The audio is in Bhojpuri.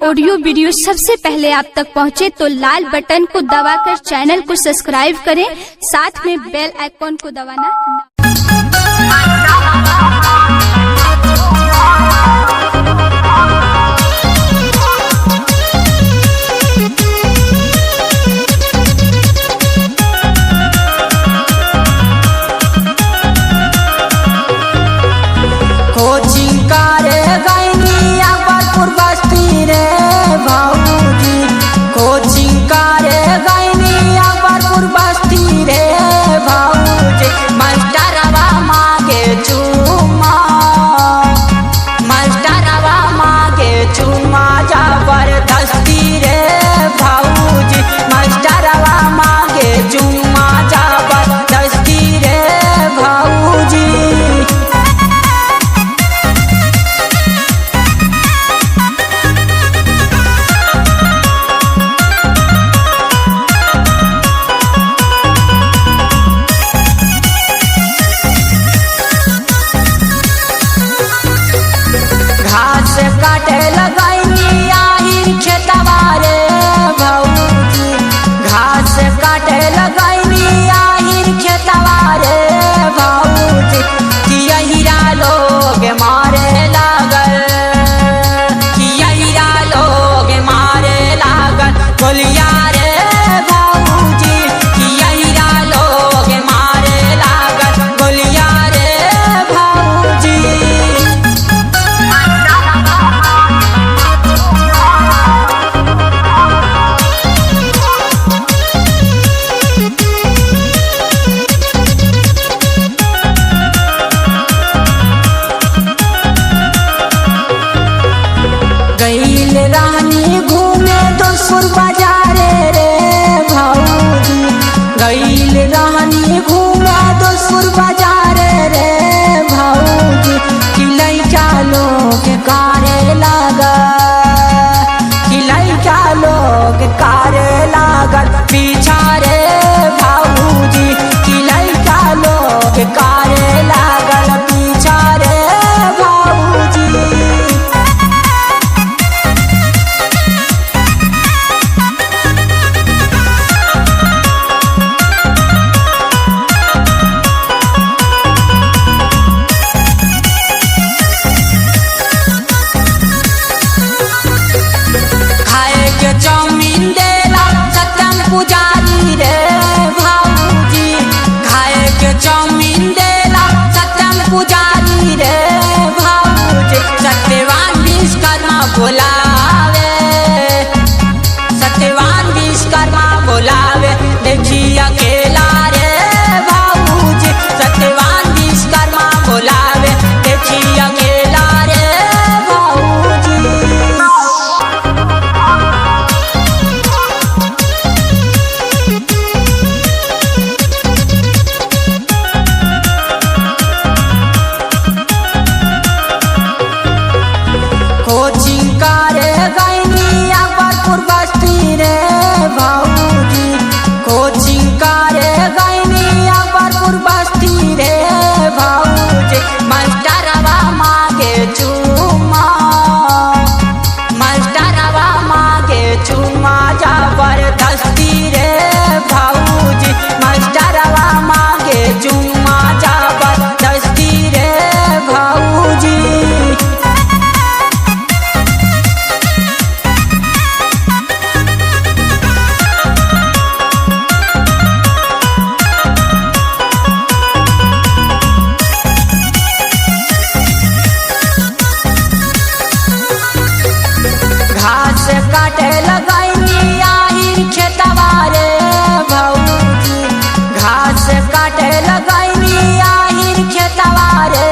ऑडियो वीडियो सबसे पहले आप तक पहुंचे तो लाल बटन को दबाकर चैनल को सब्सक्राइब करें, साथ में बेल आइकॉन को दबाना काटे लगाई आही खेतवा रे भौजी, घास काटे लगाई आही खेतवा रे भौजी, किया लोग मारे लागल, किया लोग मारे लागल बोलिया रे भौजी, किया लोग मारे लागल बोलिया रे भौजी। गईल रानी घूमे दोसपुर बाजारे रे भौजी, गईल रानी घूमे दोसपुर बाजारे रे भौजी, कि लइका लोग कारे लागल, कि लइका लोग कारे लागल पीछा रे भौजी, कि लइका लोग कारे लागल पीछा रे भौजी। चाउमीन देला सत्यम पुजारी रे भौजी, खाए के चाउमीन देला सत्यम पुजारी रे भौजी, सत्यवान विश्वकर्मा बोलावे, सत्यवान विश्वकर्मा बोलावे देखी अकेला रे भौजी, सत्यवान विश्वकर्मा बोलावे देखी अकेला रे भौजी। कोचिंग करे गईनी अकबरपुर बस्ती रे भौजी, कोचिंग करे गईनी अकबरपुर बस्ती रे भौजी, मास्टरवा मांगे चुम्मा, मास्टरवा मांगे चुम्मा जबरदस्ती रे भौजी, मास्टरवा मांगे चुम्मा जबरदस्ती रे भौजी। घास काटे